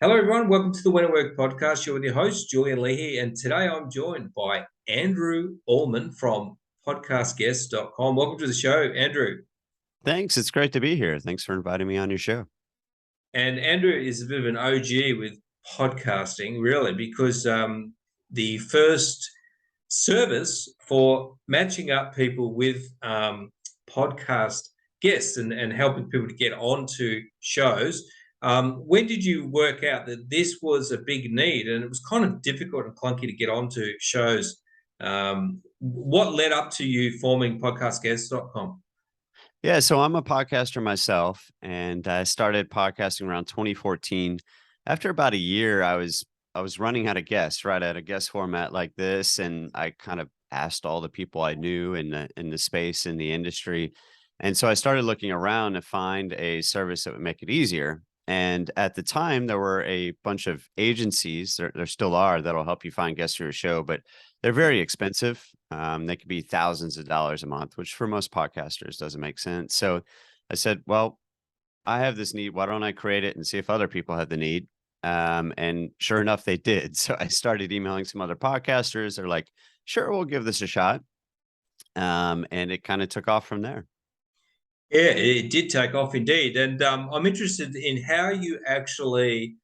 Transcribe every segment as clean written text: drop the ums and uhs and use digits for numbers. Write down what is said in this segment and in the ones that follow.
Hello, everyone. Welcome to the When at Work podcast. You're with your host, Julian Leahy, and today I'm joined by Andrew Allemann from Podcastguest.com. Welcome to the show, Andrew. Thanks. It's great to be here. Thanks for inviting me on your show. And Andrew is a bit of an OG with podcasting, really, because the first service for matching up people with podcast guests and helping people to get onto shows. When did you work out that this was a big need and it was kind of difficult and clunky to get onto shows? What led up to you forming podcastguest.com? Yeah, so I'm a podcaster myself, and I started podcasting around 2014. After about a year, I was running out of guests, right? I had a guest format like this, and I kind of asked all the people I knew in the space in the industry. And so I started looking around to find a service that would make it easier. And at the time, there were a bunch of agencies, there still are, that'll help you find guests for your show, but they're very expensive. They could be thousands of dollars a month, which for most podcasters doesn't make sense. So I said, well, I have this need. Why don't I create it and see if other people had the need? And sure enough, they did. So I started emailing some other podcasters. They're like, sure, we'll give this a shot. And it kind of took off from there. Yeah, it did take off indeed. And I'm interested in how you actually,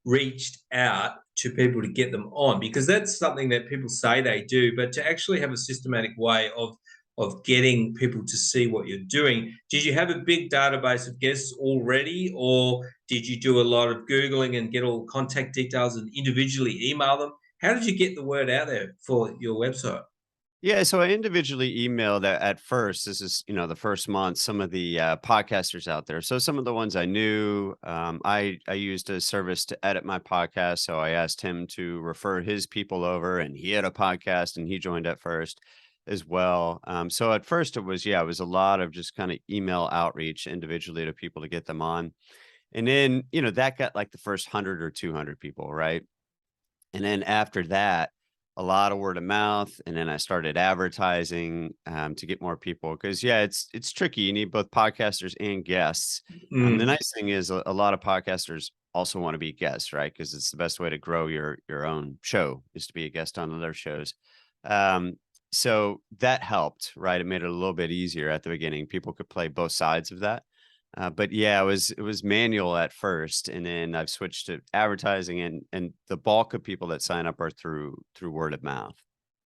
reached out to people to get them on, because that's something that people say they do, but to actually have a systematic way of getting people to see what you're doing. Did you have a big database of guests already, or did you do a lot of Googling and get all contact details and individually email them? How did you get the word out there for your website? Yeah, so I individually emailed at first. This is, the first month, some of the podcasters out there. So some of the ones I knew, I used a service to edit my podcast. So I asked him to refer his people over, and he had a podcast, and he joined at first as well. So at first it was a lot of just kind of email outreach individually to people to get them on, and then that got like the first 100 or 200 people, right? And then after that, a lot of word of mouth, and then I started advertising to get more people. Because yeah, it's tricky. You need both podcasters and guests. The Mm. nice thing is a lot of podcasters also want to be guests, right? Because it's the best way to grow your own show is to be a guest on other shows. Um, so that helped, right? It made it a little bit easier at the beginning. People could play both sides of that. But yeah, it was manual at first, and then I've switched to advertising, and the bulk of people that sign up are through word of mouth.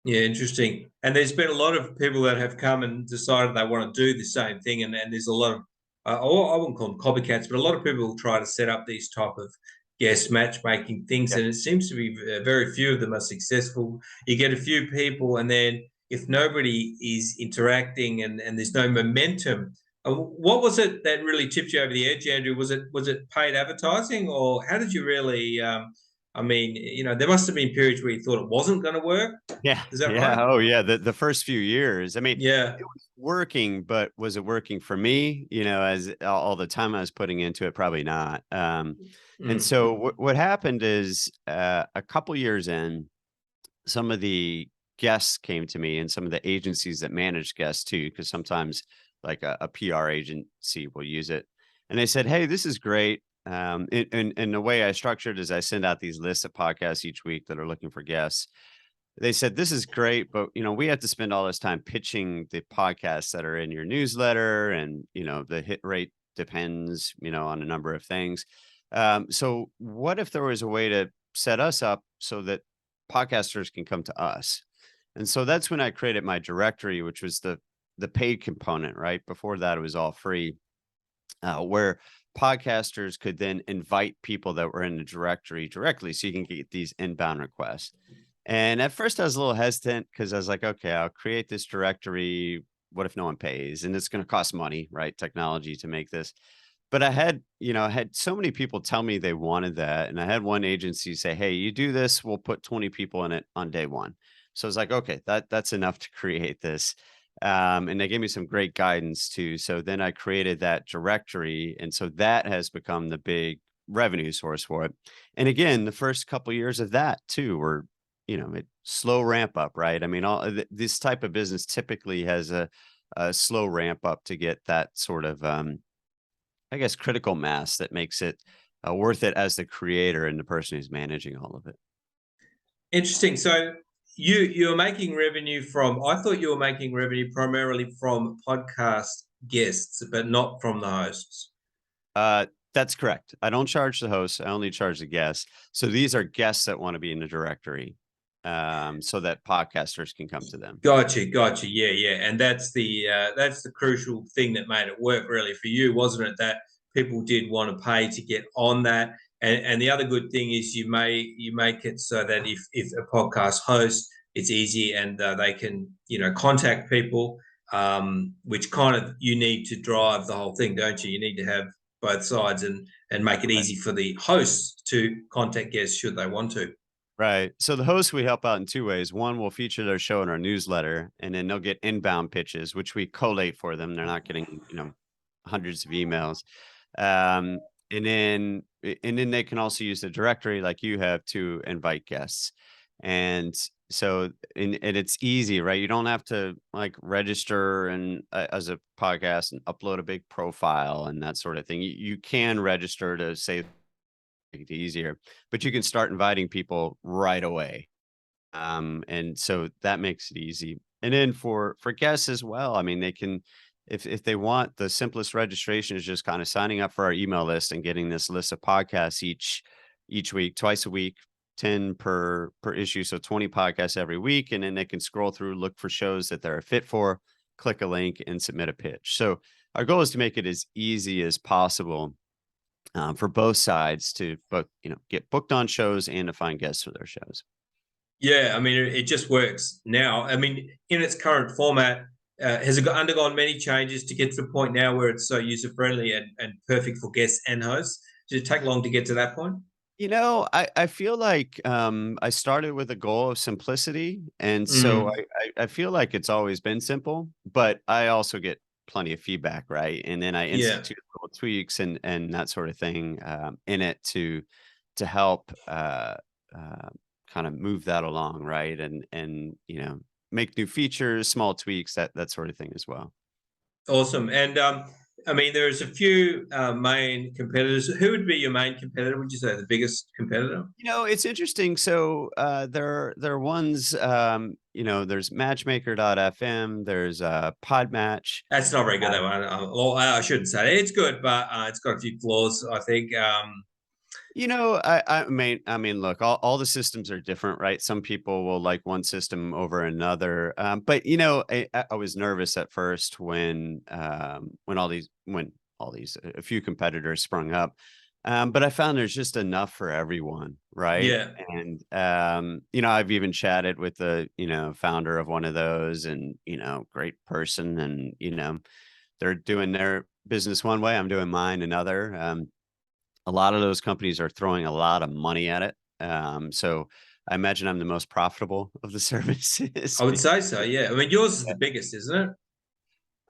Yeah, interesting. And there's been a lot of people that have come and decided they want to do the same thing, and there's a lot of I wouldn't call them copycats, but a lot of people try to set up these type of guest matchmaking things, Yeah. and it seems to be very few of them are successful. You get a few people, and then if nobody is interacting and there's no momentum, what was it that really tipped you over the edge, Andrew? Was it paid advertising, or how did you really? I mean, there must have been periods where you thought it wasn't going to work. Yeah, Is that yeah. right? Oh, yeah. The first few years, I mean, Yeah. it was working, but was it working for me? As all the time I was putting into it, probably not. And Mm. so what happened is a couple years in, some of the guests came to me, and some of the agencies that manage guests too, because sometimes like a PR agency will use it. And they said, hey, this is great. And the way I structured is I send out these lists of podcasts each week that are looking for guests. They said, this is great, but we have to spend all this time pitching the podcasts that are in your newsletter, and the hit rate depends, on a number of things. So what if there was a way to set us up so that podcasters can come to us? And so that's when I created my directory, which was the paid component, right? Before that, it was all free, where podcasters could then invite people that were in the directory directly, so you can get these inbound requests. And at first I was a little hesitant because I was like, okay, I'll create this directory. What if no one pays? And it's going to cost money, right? Technology to make this. But I had so many people tell me they wanted that. And I had one agency say, hey, you do this, we'll put 20 people in it on day one. So I was like, okay, that's enough to create this. And they gave me some great guidance too. So then I created that directory. And so that has become the big revenue source for it. And again, the first couple years of that too were, it slow ramp up, right? I mean, this type of business typically has a slow ramp up to get that sort of, I guess, critical mass that makes it worth it as the creator and the person who's managing all of it. Interesting. So you're making revenue from, I thought you were making revenue primarily from podcast guests, but not from the hosts. That's correct. I don't charge the hosts. I only charge the guests. So these are guests that want to be in the directory, so that podcasters can come to them. Gotcha. Yeah. And that's the crucial thing that made it work really for you, wasn't it? That people did want to pay to get on that. And the other good thing is you make it so that if a podcast host, it's easy and they can contact people, which kind of you need to drive the whole thing, don't you? You need to have both sides and make it easy for the hosts to contact guests should they want to. Right. So the hosts, we help out in two ways. One, we'll feature their show in our newsletter, and then they'll get inbound pitches, which we collate for them. They're not getting, hundreds of emails. And then they can also use the directory like you have to invite guests. And so, and it's easy, right? You don't have to like register and as a podcast and upload a big profile and that sort of thing. You can register to say it easier, but you can start inviting people right away. And so that makes it easy. And then for guests as well, I mean, they can, if they want, the simplest registration is just kind of signing up for our email list and getting this list of podcasts each week, twice a week, 10 per issue. So 20 podcasts every week. And then they can scroll through, look for shows that they're a fit for, click a link and submit a pitch. So our goal is to make it as easy as possible for both sides to get booked on shows and to find guests for their shows. Yeah, I mean, it just works now. I mean, in its current format, has it undergone many changes to get to the point now where it's so user-friendly and perfect for guests and hosts? Did it take long to get to that point? I feel like I started with a goal of simplicity. And so I feel like it's always been simple, but I also get plenty of feedback, right? And then I institute little tweaks and that sort of thing in it to help kind of move that along, right? And make new features, small tweaks, that sort of thing as well. Awesome. And I mean, there's a few main competitors. Who would be your main competitor? Would you say the biggest competitor? It's interesting. So there are ones, there's matchmaker.fm, there's Podmatch. That's not very good, that one. Well, I shouldn't say that. It's good, but it's got a few flaws, I think. I mean, look, all the systems are different, right? Some people will like one system over another. But I was nervous at first when a few competitors sprung up. But I found there's just enough for everyone, right? Yeah. And I've even chatted with the founder of one of those, and great person, and they're doing their business one way, I'm doing mine another. A lot of those companies are throwing a lot of money at it. So I imagine I'm the most profitable of the services. I would say so, yeah. I mean, yours is the biggest, isn't it?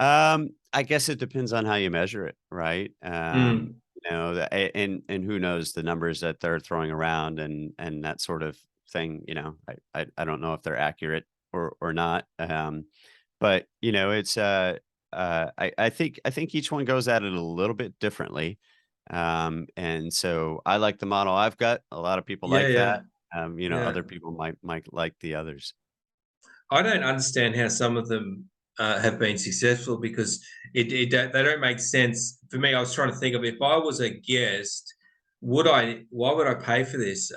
I guess it depends on how you measure it, right? And who knows the numbers that they're throwing around and that sort of thing. I don't know if they're accurate or not. But it's I think each one goes at it a little bit differently. And so I like the model I've got. A lot of people like that. Other people might like the others. I don't understand how some of them have been successful because they don't make sense for me. I was trying to think of, if I was a guest, why would I pay for this?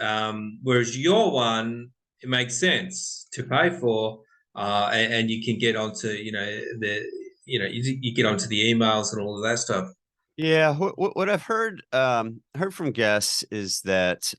Whereas your one, it makes sense to pay for, and you can get onto you get onto the emails and all of that stuff. Yeah, what I've heard from guests is that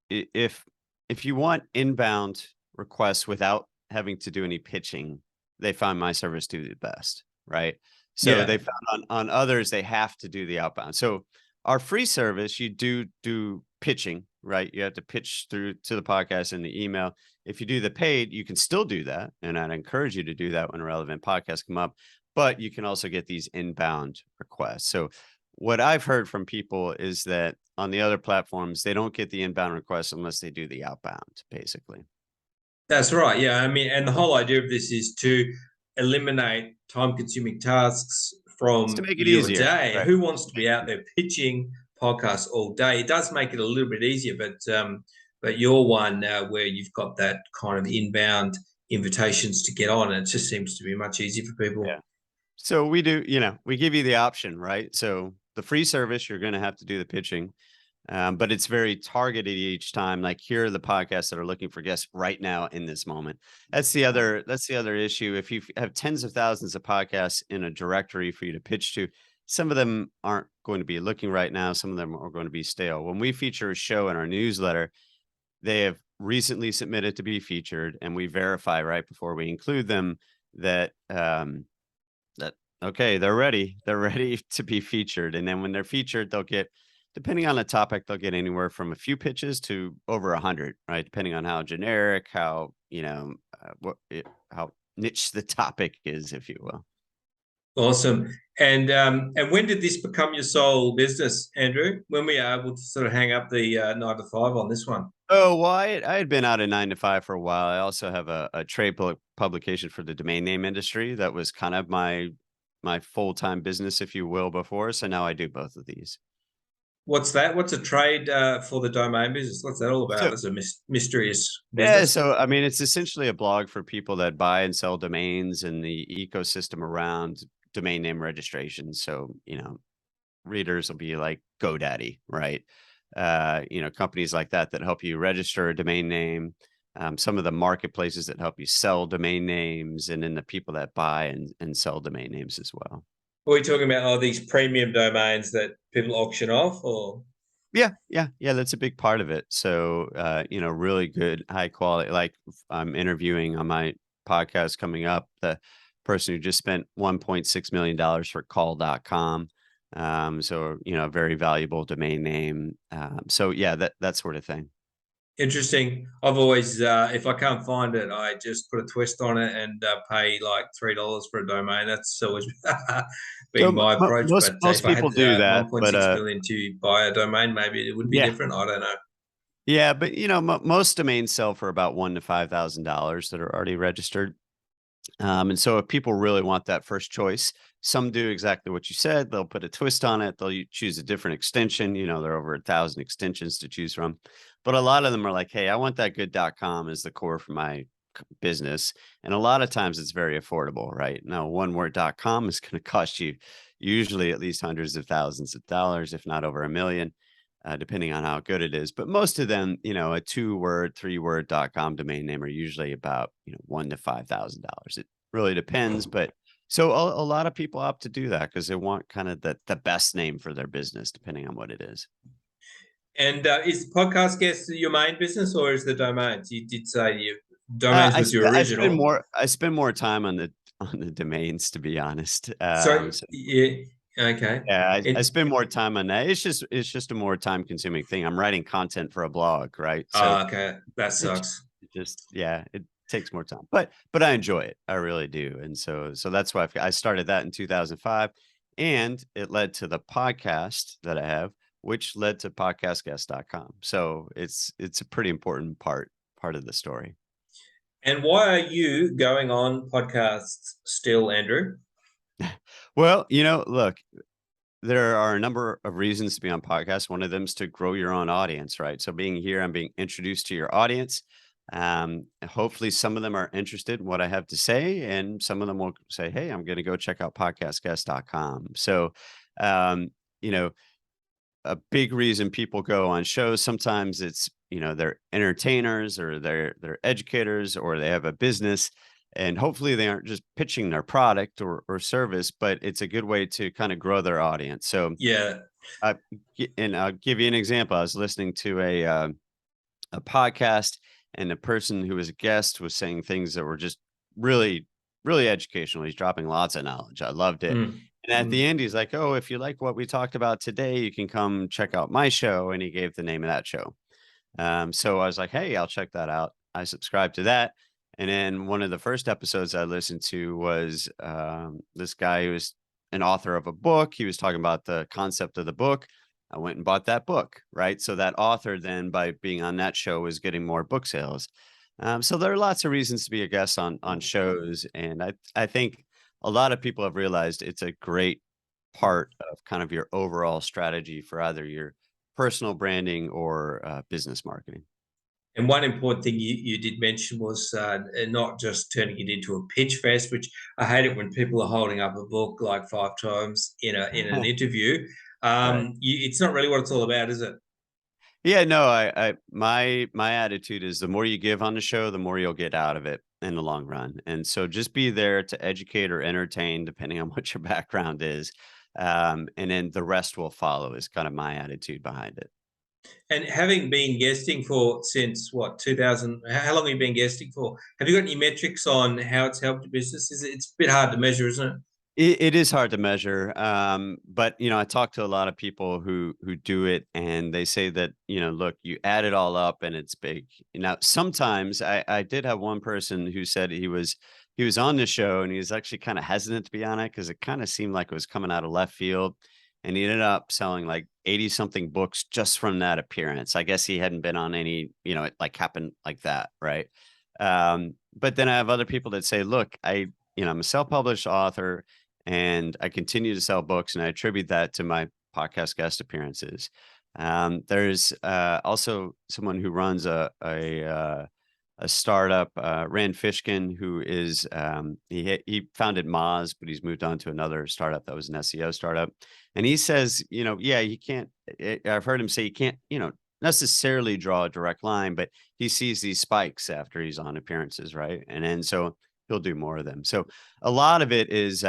if you want inbound requests without having to do any pitching, they find my service to be the best, right? So they found on others they have to do the outbound. So our free service, you do pitching, right? You have to pitch through to the podcast and the email. If you do the paid, you can still do that, and I'd encourage you to do that when relevant podcasts come up. But you can also get these inbound requests. So what I've heard from people is that on the other platforms, they don't get the inbound requests unless they do the outbound, basically. That's right. Yeah. I mean, and the whole idea of this is to eliminate time-consuming tasks Just to from make it your easier, day. right? Who wants to be out there pitching podcasts all day? It does make it a little bit easier, but you're one where you've got that kind of inbound invitations to get on, and it just seems to be much easier for people. Yeah. So we do, we give you the option, right? So the free service, you're going to have to do the pitching, but it's very targeted each time. Like, here are the podcasts that are looking for guests right now in this moment. That's the other issue. If you have tens of thousands of podcasts in a directory for you to pitch to, some of them aren't going to be looking right now. Some of them are going to be stale. When we feature a show in our newsletter, they have recently submitted to be featured, and we verify right before we include them that that okay, they're ready. They're ready to be featured. And then when they're featured, they'll get, depending on the topic, they'll get anywhere from a few pitches to over 100, right? Depending on how generic, how, how niche the topic is, if you will. Awesome. And when did this become your sole business, Andrew? When were you able to sort of hang up the 9 to 5 on this one? Oh, well, I had been out of 9 to 5 for a while. I also have a trade publication for the domain name industry. That was kind of my full-time business, if you will, before. So now I do both of these. What's that? What's a trade for the domain business? What's that all about? So, It's a mysterious yeah, business. so I mean, it's essentially a blog for people that buy and sell domains and the ecosystem around domain name registration. So, readers will be like GoDaddy, right? Companies like that help you register a domain name. Some of the marketplaces that help you sell domain names, and then the people that buy and sell domain names as well. Are we talking about these premium domains that people auction off, or? Yeah. That's a big part of it. So, really good, high quality. Like, I'm interviewing on my podcast coming up the person who just spent $1.6 million for call.com. So, a very valuable domain name. So yeah, that sort of thing. Interesting. I've always, if I can't find it, I just put a twist on it and pay like $3 for a domain. That's always So been my approach. But most if I had people do that, 1.6 million to buy a domain, maybe it would be yeah. different. I don't know. Yeah, but most domains sell for about $1,000 to $5,000 that are already registered. And so if people really want that first choice, some do exactly what you said. They'll put a twist on it. They'll choose a different extension. There are over 1,000 extensions to choose from. But a lot of them are like, hey, I want that good.com as the core for my business. And a lot of times it's very affordable, right? Now, one word.com is going to cost you usually at least hundreds of thousands of dollars, if not over $1 million. Depending on how good it is. But most of them, a 2-word, 3-word.com domain name are usually about, $1,000 to $5,000. It really depends. But so a lot of people opt to do that because they want kind of the best name for their business, depending on what it is. And is Podcastguest your main business, or is the domains? You did say your domains was your original. I spend more time on the domains, to be honest. So yeah, okay. Yeah, I spend more time on that. It's just a more time consuming thing. I'm writing content for a blog, right? So Okay, that sucks. it takes more time, but I enjoy it. I really do. And so that's why I started that in 2005, and it led to the podcast that I have, which led to podcastguest.com. So it's a pretty important part of the story. And why are you going on podcasts still, Andrew? Well, look, there are a number of reasons to be on podcasts. One of them is to grow your own audience, right? So being here, I'm being introduced to your audience. Hopefully some of them are interested in what I have to say, and some of them will say, hey, I'm going to go check out podcastguest.com. So, a big reason people go on shows, sometimes it's, they're entertainers, or they're educators, or they have a business. And hopefully they aren't just pitching their product or service, but it's a good way to kind of grow their audience. So yeah, and I'll give you an example. I was listening to a podcast, and the person who was a guest was saying things that were just really, really educational. He's dropping lots of knowledge. I loved it. And at the end, he's like, oh, if you like what we talked about today, you can come check out my show. And he gave the name of that show. So I was like, hey, I'll check that out. I subscribed to that. And then one of the first episodes I listened to was this guy who was an author of a book. He was talking about the concept of the book. I went and bought that book, right? So that author then, by being on that show, was getting more book sales. So there are lots of reasons to be a guest on shows. And I think a lot of people have realized it's a great part of kind of your overall strategy for either your personal branding or business marketing. And one important thing you did mention was not just turning it into a pitch fest, which I hate it when people are holding up a book like 5 times in an interview. Right. It's not really what it's all about, is it? Yeah, no, my attitude is the more you give on the show, the more you'll get out of it in the long run. And so just be there to educate or entertain, depending on what your background is. And then the rest will follow is kind of my attitude behind it. And having been guesting for since what 2000, how long have you been guesting for? Have you got any metrics on how it's helped your business? It's a bit hard to measure, isn't it? It is hard to measure, but I talk to a lot of people who do it, and they say that look, you add it all up, and it's big. Now, sometimes I did have one person who said he was on the show, and he was actually kind of hesitant to be on it because it kind of seemed like it was coming out of left field, and he ended up selling like 80 something books just from that appearance. I guess he hadn't been on any, it like happened like that, right? But then I have other people that say, look, I'm a self-published author and I continue to sell books, and I attribute that to my podcast guest appearances. There's also someone who runs a startup, Rand Fishkin, who is he founded Moz, but he's moved on to another startup that was an SEO startup, and he says, yeah, you can't. I've heard him say you can't, necessarily draw a direct line, but he sees these spikes after he's on appearances, right? And then so he'll do more of them. So a lot of it is.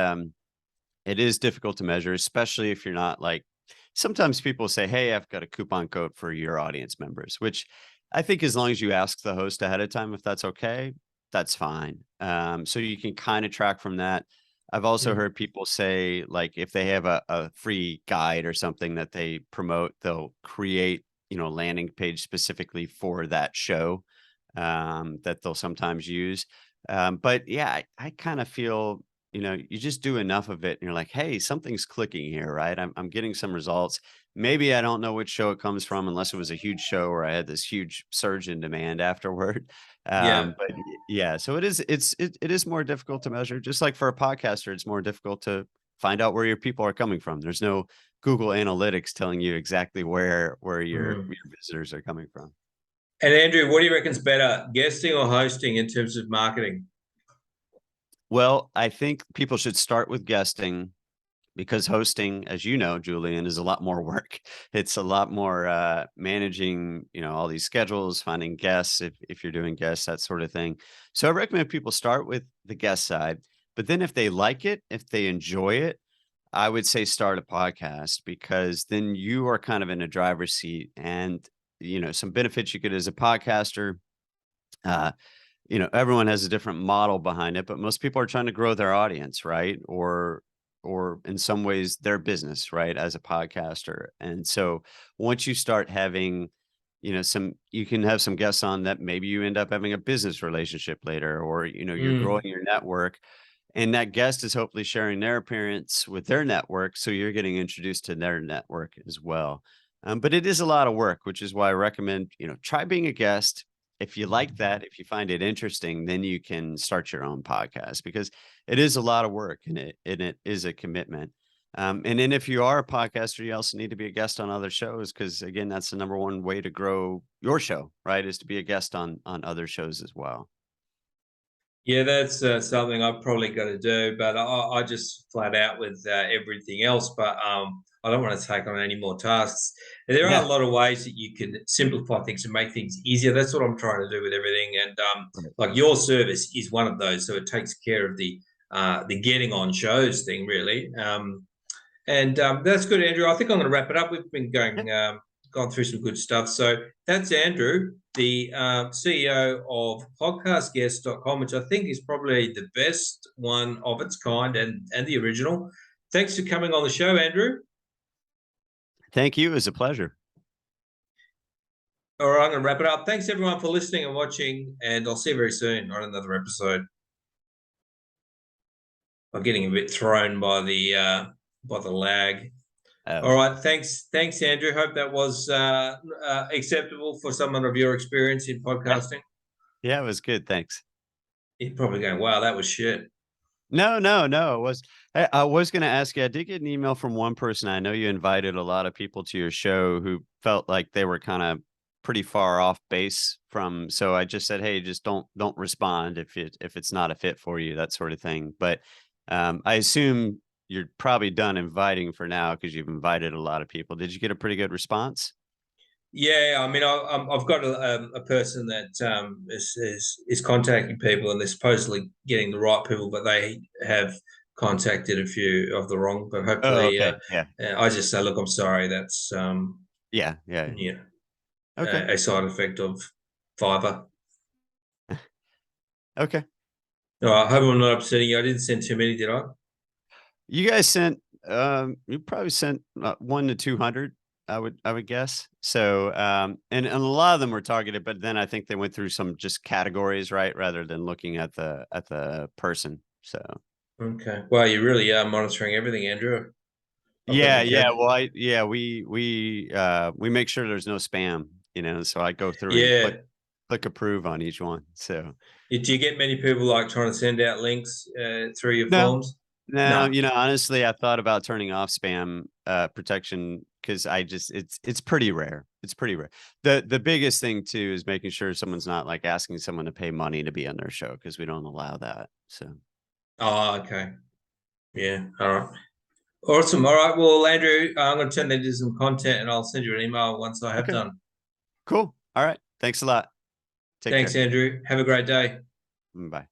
It is difficult to measure, especially if you're not like sometimes people say, hey, I've got a coupon code for your audience members, which I think as long as you ask the host ahead of time, if that's okay, that's fine. So you can kind of track from that. I've also Mm. heard people say, like, if they have a free guide or something that they promote, they'll create, a landing page specifically for that show that they'll sometimes use. But yeah, I kind of feel you just do enough of it and you're like, hey, something's clicking here, right? I'm getting some results. Maybe I don't know which show it comes from unless it was a huge show where I had this huge surge in demand afterward. Yeah. But yeah, so it is more difficult to measure. Just like for a podcaster, it's more difficult to find out where your people are coming from. There's no Google Analytics telling you exactly where your visitors are coming from. And Andrew, what do you reckon's better, guesting or hosting in terms of marketing? Well, I think people should start with guesting because hosting, as you know, Julian, is a lot more work. It's a lot more managing, all these schedules, finding guests if you're doing guests, that sort of thing. So I recommend people start with the guest side, but then if they like it, if they enjoy it, I would say start a podcast because then you are kind of in a driver's seat and some benefits you get as a podcaster. Uh, everyone has a different model behind it, but most people are trying to grow their audience, right? Or in some ways their business, right? As a podcaster. And so once you start having, you can have some guests on that maybe you end up having a business relationship later, or, you're growing Mm. your network and that guest is hopefully sharing their appearance with their network. So you're getting introduced to their network as well. But it is a lot of work, which is why I recommend, try being a guest. If you like that, if you find it interesting, then you can start your own podcast because it is a lot of work and it is a commitment. And then if you are a podcaster, you also need to be a guest on other shows because again, that's the number one way to grow your show, right? Is to be a guest on other shows as well. Yeah, that's something I've probably got to do, but I just flat out with everything else. But I don't want to take on any more tasks. There are a Yeah. lot of ways that you can simplify things and make things easier. That's what I'm trying to do with everything. And Right. like your service is one of those, so it takes care of the getting on shows thing, really. And that's good, Andrew. I think I'm going to wrap it up. We've been Yeah. gone through some good stuff. So that's Andrew, the CEO of Podcastguest.com, which I think is probably the best one of its kind and the original. Thanks for coming on the show, Andrew. Thank you. It was a pleasure. All right, I'm going to wrap it up. Thanks, everyone, for listening and watching, and I'll see you very soon on another episode. I'm getting a bit thrown by the lag. Oh, All right, thanks, Andrew. Hope that was acceptable for someone of your experience in yeah. podcasting. Yeah, it was good. Thanks. You're probably going, "Wow, that was shit." No. I was going to ask you, I did get an email from one person. I know you invited a lot of people to your show who felt like they were kind of pretty far off base from, so I just said, hey, just don't respond if it's not a fit for you, that sort of thing. But I assume you're probably done inviting for now because you've invited a lot of people. Did you get a pretty good response? Yeah, I mean, I've got a person that is contacting people, and they're supposedly getting the right people, but they have contacted a few of the wrong. But Oh, hopefully, okay. Yeah. I just say, look, I'm sorry. That's Yeah. yeah, Okay. a side effect of Fiverr. Okay. No, I hope I'm not upsetting you. I didn't send too many, did I? You guys sent, you probably sent 1 to 200, I would guess. So, and a lot of them were targeted, but then I think they went through some just categories, right? Rather than looking at the person. So, Okay. Well, you really are monitoring everything, Andrew. I've got no yeah. cap. Well, we make sure there's no spam, so I go through and Yeah. click approve on each one. So, Do you get many people like trying to send out links through your no, forms? no, No. honestly, I thought about turning off spam protection because it's pretty rare. It's pretty rare. The biggest thing too is making sure someone's not like asking someone to pay money to be on their show because we don't allow that. So Oh, okay. Yeah. All right. Awesome. All right. Well, Andrew, I'm going to turn that into some content, and I'll send you an email once I have okay, done. cool. All right. Thanks a lot. Take Thanks, care. Andrew. Have a great day. Bye.